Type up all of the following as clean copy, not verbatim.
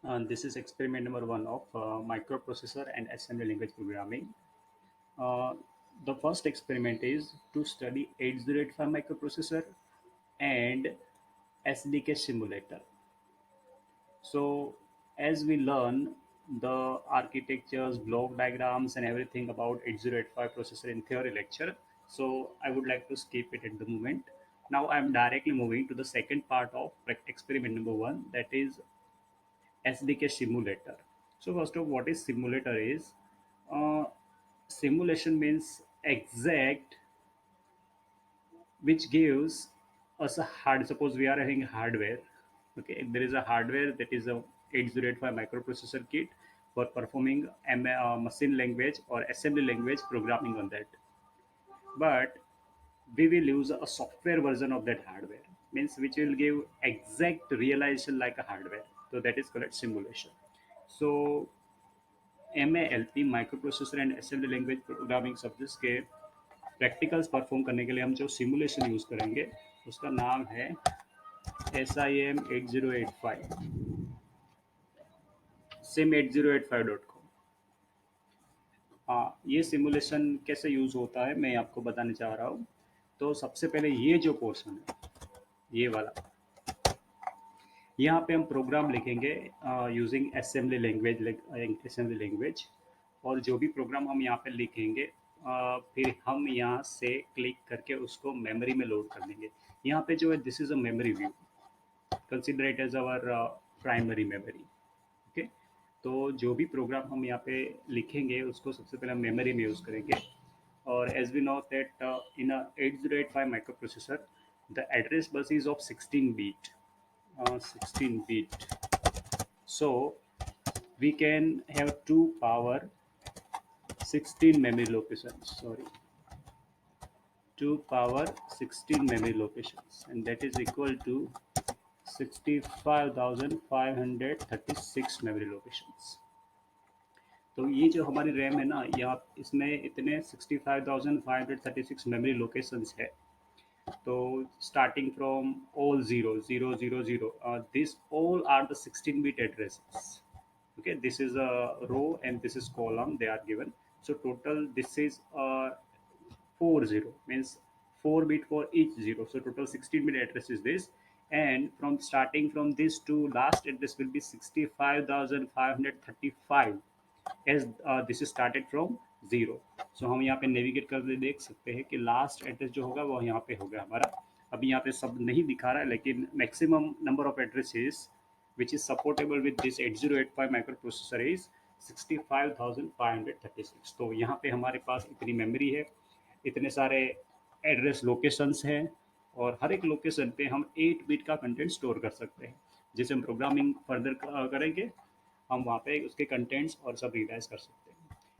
This is experiment number one of microprocessor and assembly language programming. Uh, the first experiment is to study 8085 microprocessor and SDK simulator. So, as we learn the architectures, block diagrams, and everything about 8085 processor in theory lecture, so I would like to skip it at the moment. Now, I am directly moving to the second part of experiment number one, that is SDK simulator. So first of all, what is simulator is uh, simulation means exact, which gives us a hard. Suppose we are having hardware. Okay, there is a hardware that is a 8085 microprocessor kit for performing machine language or assembly language programming on that. But we will use a software version of that hardware, means which will give exact realization like a hardware. So that is called simulation. So MALP micro processor and assembly language programming subjects के practicals perform करने के लिए हम जो simulation use करेंगे उसका नाम है SIM8085 sim8085.com। हाँ, ये सिमुलेशन कैसे यूज़ होता है मैं आपको बताने चाह रहा हूँ। तो सबसे पहले ये जो पोर्शन है, ये वाला, यहाँ पे हम प्रोग्राम लिखेंगे यूजिंग असेंबली लैंग्वेज। और जो भी प्रोग्राम हम यहाँ पे लिखेंगे फिर हम यहाँ से क्लिक करके उसको मेमोरी में लोड कर देंगे। यहाँ पे जो है this is a memory view, consider it as our primary memory. Okay, तो जो भी प्रोग्राम हम यहाँ पे लिखेंगे उसको सबसे पहले हम मेमोरी में यूज़ करेंगे। और as we know that in a 8085 microprocessor the address bus is of 16 bit, 16 bit. So we can have 2 power 16 memory locations. Sorry, 2 power 16 memory locations, and that is equal to 65,536 memory locations. तो ये जो हमारी RAM है ना, यहाँ इसमें इतने 65,536 memory locations है। तो starting from all 0, 0, 0, 0, these all are the 16-bit addresses. Okay, this is a row and this is column they are given. So total this is 40, means 4 bit for each zero, so total 16-bit address is this. And from starting from this to last address will be 65,535, as this is started from zero. So हम यहाँ पे navigate करके देख सकते हैं कि last address जो होगा वो यहाँ पे होगा हमारा। अभी यहाँ पे सब नहीं दिखा रहा है, लेकिन maximum number of addresses which is supportable with this 8085 microprocessor is 65,536। तो यहाँ पे हमारे पास इतनी मेमोरी है, इतने सारे एड्रेस लोकेशंस हैं, और हर एक लोकेशन पे हम 8 बिट का कंटेंट स्टोर कर सकते हैं। जिसे हम प्रोग्रामिंग फर्दर करेंगे हम वहाँ पे उसके कंटेंट्स और सब रियलाइज कर सकते हैं।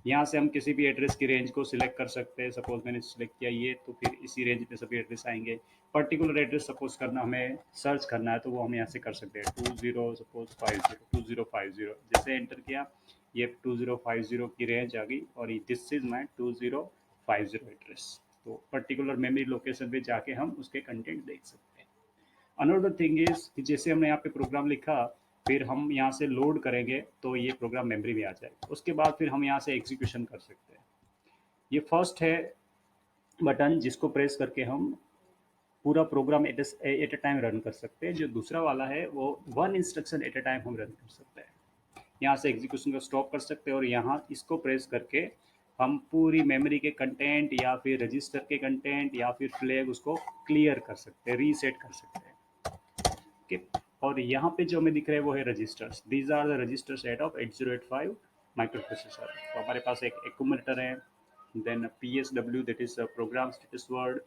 यहाँ से हम किसी भी एड्रेस की रेंज को सिलेक्ट कर सकते हैं। सपोज मैंने सिलेक्ट किया ये, तो फिर इसी रेंज में सभी एड्रेस आएंगे। पर्टिकुलर एड्रेस सपोज करना हमें सर्च करना है तो वो हम यहाँ से कर सकते हैं। 20 सपोज 50 जैसे एंटर किया, ये 2050 की रेंज आ गई और दिस इज माई 2050 एड्रेस। तो पर्टिकुलर मेमोरी लोकेशन पे जाके हम उसके कंटेंट देख सकते हैं। अनदर थिंग इज कि जैसे हमने यहाँ पे प्रोग्राम लिखा, फिर हम यहाँ से लोड करेंगे तो ये प्रोग्राम मेमोरी में आ जाएगा। उसके बाद फिर हम यहाँ से एग्जीक्यूशन कर सकते हैं। ये फर्स्ट है बटन, जिसको प्रेस करके हम पूरा program at a time run कर सकते हैं। जो दूसरा वाला है वो one instruction at a time हम रन कर सकते हैं। यहाँ से एग्जीक्यूशन को स्टॉप कर सकते हैं और यहाँ इसको प्रेस करके हम पूरी मेमोरी के कंटेंट या फिर रजिस्टर के कंटेंट या फिर फ्लैग उसको क्लियर कर सकते हैं, रीसेट कर सकते हैं। ओके, और यहाँ पे जो हमें दिख रहा है वो है registers. These are the register set of 8085 microprocessor. तो हमारे पास एक एक्यूमुलेटर है, देन PSW दैट इज program status word,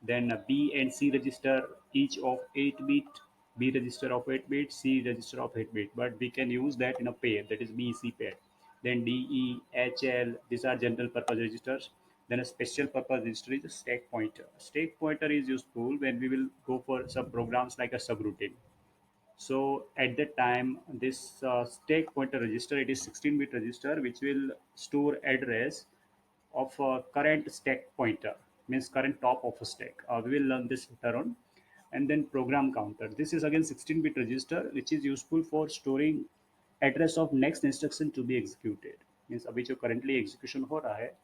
then B and C register each of 8 bit, B register of 8 bit, C register of 8 bit, but we can use that in a pair, that is BC pair. Then DEHL, these are general purpose registers. Then a special purpose register is a stack pointer. Stack pointer is useful when we will go for some programs like a subroutine. So at that time, this stack pointer register, it is 16-bit register which will store address of current stack pointer, means current top of a stack. We will learn this later on. And then program counter. This is again 16-bit register which is useful for storing address of next instruction to be executed. Means अभी जो currently execution हो रहा है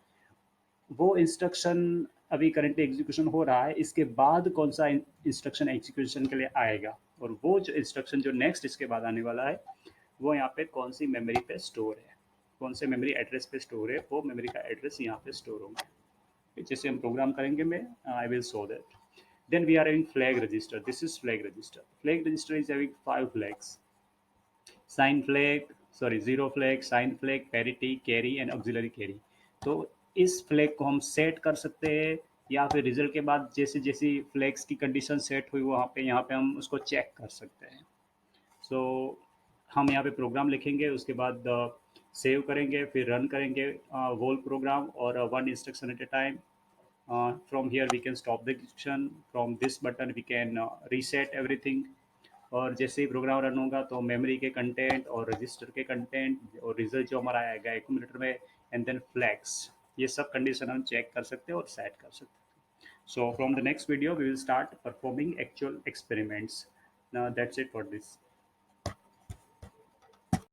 वो instruction अभी currently execution हो रहा है, इसके बाद कौन सा इंस्ट्रक्शन एग्जीक्यूशन के लिए आएगा, और वो जो इंस्ट्रक्शन जो नेक्स्ट इसके बाद आने वाला है वो यहाँ पे कौन सी मेमोरी पे स्टोर है, कौन से मेमोरी एड्रेस पे स्टोर है, वो मेमोरी का एड्रेस यहाँ पे स्टोर होगा। जैसे हम प्रोग्राम करेंगे, मैं I will show that. Then we are having flag register. This is flag register. Flag register is having 5 flags: sign flag, sorry, zero flag, sign flag, parity, carry and auxiliary carry. तो इस flag को हम set कर सकते हैं, या फिर result के बाद जैसे जैसी फ्लैग्स की कंडीशन सेट हुई वहाँ पे यहाँ पे हम उसको चेक कर सकते हैं। सो हम यहाँ पे प्रोग्राम लिखेंगे, उसके बाद सेव करेंगे, फिर रन करेंगे वोल प्रोग्राम, और one instruction at a time. From here we can stop the execution, from this button we can reset everything। और जैसे ही प्रोग्राम रन होगा तो मेमोरी के कंटेंट और रजिस्टर के कंटेंट और रिजल्ट जो हमारा आएगा एक्यूमुलेटर में, एंड देन फ्लैग्स, ये सब कंडीशन हम चेक कर सकते हैं और सेट कर सकते हैं। So from the next video we will start performing actual experiments. That's it for this.